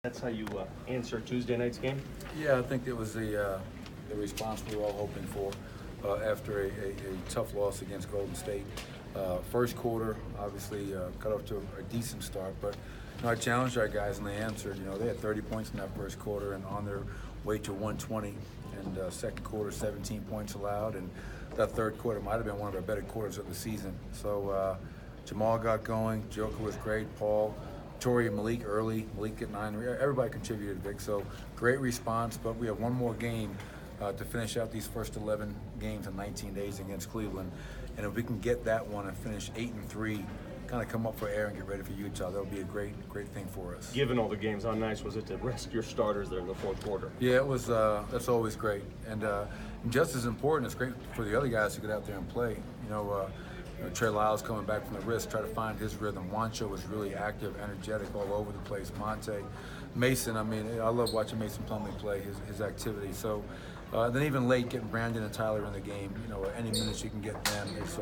That's how you answer Tuesday night's game? Yeah, I think it was the response we were all hoping for after a tough loss against Golden State. First quarter, obviously, got off to a decent start, but I challenged our guys and they answered. They had 30 points in that first quarter and on their way to 120. And second quarter, 17 points allowed, and that third quarter might have been one of our better quarters of the season. So Jamal got going, Joker was great, Paul, Torrey, Malik early, Malik at 9. Everybody contributed, Vic. So great response, but we have one more game to finish out these first 11 games in 19 days against Cleveland. And if we can get that one and finish 8-3, kind of come up for air and get ready for Utah, that'll be a great thing for us. Given all the games, how nice was it to rest your starters there in the fourth quarter? Yeah, it was. That's always great, and just as important, it's great for the other guys to get out there and play. Trey Lyles coming back from the wrist, try to find his rhythm. Juancho was really active, energetic, all over the place. Monte, Mason. I love watching Mason Plumlee play his activity. So then even late, getting Brandon and Tyler in the game. Any minutes you can get them is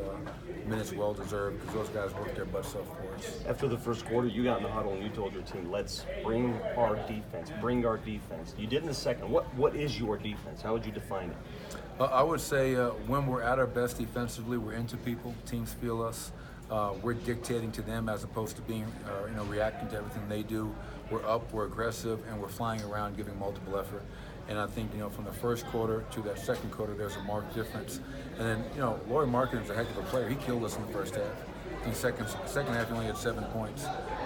minutes well deserved because those guys work their butts off for us. After the first quarter, you got in the huddle and you told your team, "Let's bring our defense. Bring our defense." You did in the second. What is your defense? How would you define it? I would say when we're at our best defensively, we're into people. Teams feel us. We're dictating to them as opposed to being, reacting to everything they do. We're up, we're aggressive, and we're flying around, giving multiple effort. And I think, from the first quarter to that second quarter, there's a marked difference. And then, Lauri Markkanen's a heck of a player. He killed us in the first half. In the second half, he only had 7 points.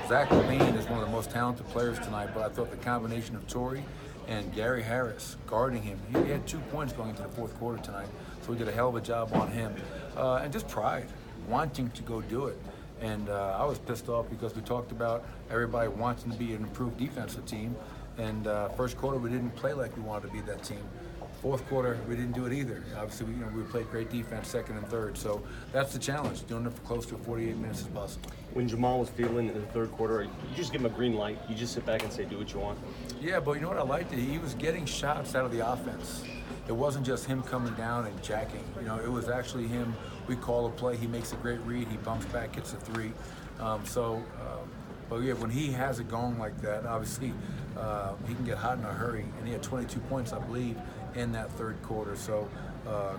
Zach LaVine is one of the most talented players tonight, but I thought the combination of Torrey and Gary Harris guarding him, he had 2 points going into the fourth quarter tonight. So we did a hell of a job on him. And just pride, wanting to go do it. And I was pissed off because we talked about everybody wanting to be an improved defensive team. And first quarter, we didn't play like we wanted to be that team. Fourth quarter, we didn't do it either. Obviously, we played great defense second and third. So that's the challenge, doing it for close to 48 minutes as possible. When Jamal was feeling in the third quarter, you just give him a green light. You just sit back and say, "Do what you want." Yeah, but you know what I liked? He was getting shots out of the offense. It wasn't just him coming down and jacking. It was actually him. We call a play. He makes a great read. He bumps back, hits a three. But yeah, when he has it going like that, obviously he can get hot in a hurry. And he had 22 points, I believe, in that third quarter. So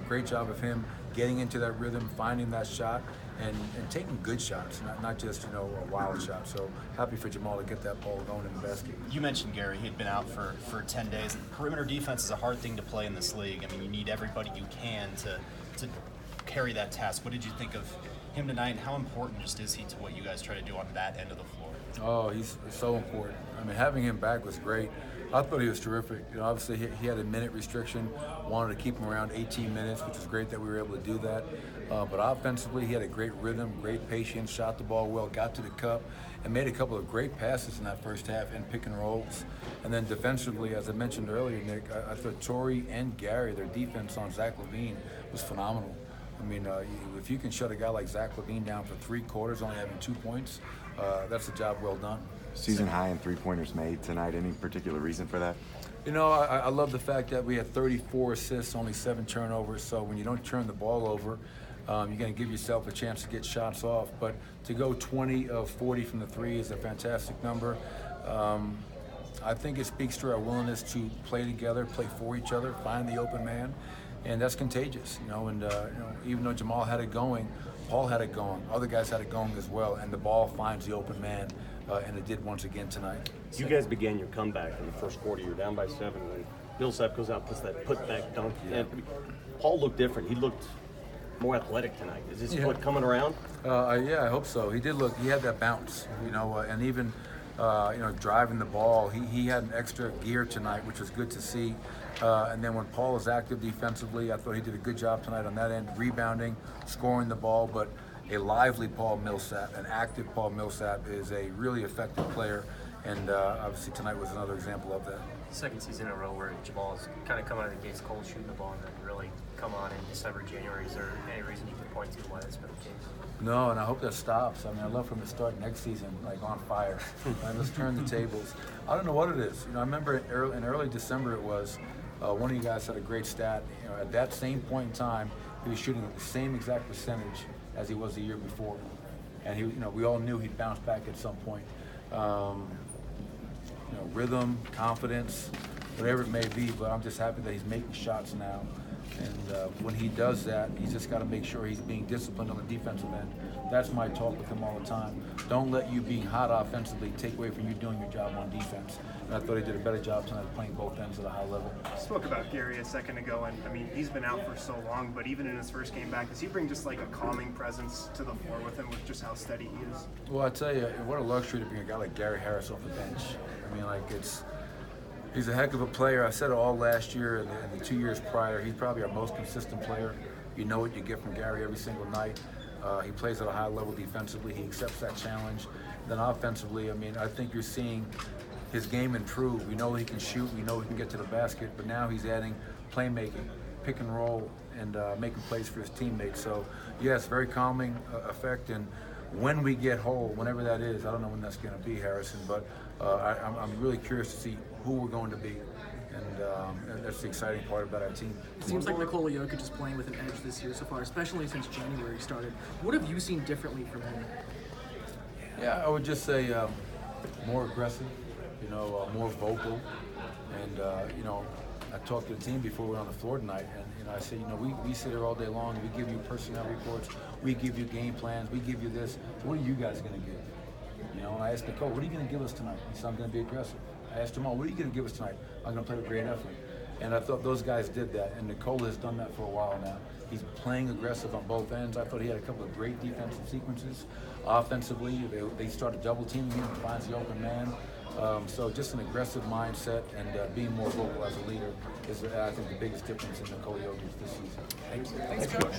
great job of him getting into that rhythm, finding that shot, and taking good shots, not just a wild shot. So happy for Jamal to get that ball going in the basket. You mentioned Gary. He had been out for 10 days. Perimeter defense is a hard thing to play in this league. You need everybody you can to carry that task. What did you think of him tonight, and how important just is he to what you guys try to do on that end of the floor? Oh, he's so important. Having him back was great. I thought he was terrific. Obviously he had a minute restriction, wanted to keep him around 18 minutes, which was great that we were able to do that. But offensively, he had a great rhythm, great patience, shot the ball well, got to the cup, and made a couple of great passes in that first half in pick and rolls. And then defensively, as I mentioned earlier, Nick, I thought Torrey and Gary, their defense on Zach LaVine was phenomenal. If you can shut a guy like Zach LaVine down for 3 quarters, only having 2 points, that's a job well done. Season high in three-pointers made tonight. Any particular reason for that? I love the fact that we had 34 assists, only 7 turnovers. So when you don't turn the ball over, you're going to give yourself a chance to get shots off. But to go 20 of 40 from the three is a fantastic number. I think it speaks to our willingness to play together, play for each other, find the open man. And that's contagious, even though Jamal had it going, Paul had it going, other guys had it going as well, and the ball finds the open man, and it did once again tonight. You guys began your comeback in the first quarter. You're down by 7 when Millsap goes out, puts that put-back dunk. Yeah. And Paul looked different. He looked more athletic tonight. Is his foot coming around? Yeah, I hope so. He did look, he had that bounce, and even driving the ball. He had an extra gear tonight, which was good to see. And then when Paul is active defensively, I thought he did a good job tonight on that end, rebounding, scoring the ball. But a lively Paul Millsap, an active Paul Millsap, is a really effective player. And obviously tonight was another example of that. Second season in a row where Jamal's kind of come out of the gates cold shooting the ball and then really come on in December, January. Is there any reason you can point to why that's been the case? No, and I hope that stops. I love for him to start next season on fire. Let's turn the tables. I don't know what it is. I remember in early December it was, one of you guys had a great stat. At that same point in time, he was shooting the same exact percentage as he was the year before, and we all knew he'd bounce back at some point. rhythm, confidence, whatever it may be. But I'm just happy that he's making shots now. And when he does that, he's just got to make sure he's being disciplined on the defensive end. That's my talk with him all the time. Don't let you being hot offensively take away from you doing your job on defense. And I thought he did a better job tonight playing both ends at a high level. You spoke about Gary a second ago, and I mean, he's been out for so long, but even in his first game back, does he bring just like a calming presence to the floor with him with just how steady he is? Well, I tell you, what a luxury to bring a guy like Gary Harris off the bench. I mean, like, he's a heck of a player. I said it all last year and the 2 years prior. He's probably our most consistent player. You know what you get from Gary every single night. He plays at a high level defensively. He accepts that challenge. Then offensively, I mean, I think you're seeing his game improve. We know he can shoot. We know he can get to the basket. But now he's adding playmaking, pick and roll, and making plays for his teammates. So, yes, very calming effect. And when we get whole, whenever that is, I don't know when that's going to be, Harrison, but I'm really curious to see who we're going to be. And that's the exciting part about our team. It seems like Nikola Jokic is playing with an edge this year so far, especially since January started. What have you seen differently from him? Yeah, I would just say more aggressive, more vocal. And, I talked to the team before we were on the floor tonight, and I said, we sit here all day long, we give you personnel reports, we give you game plans, we give you this. What are you guys going to give? And I asked Nicole, what are you going to give us tonight? He said, I'm going to be aggressive. I asked Jamal, what are you going to give us tonight? I'm going to play with great effort. And I thought those guys did that, and Nicole has done that for a while now. He's playing aggressive on both ends. I thought he had a couple of great defensive sequences. Offensively, they started double teaming him, he finds the open man. So just an aggressive mindset and being more vocal as a leader is, I think, the biggest difference in Nikola Jokic this season. Thanks, Coach.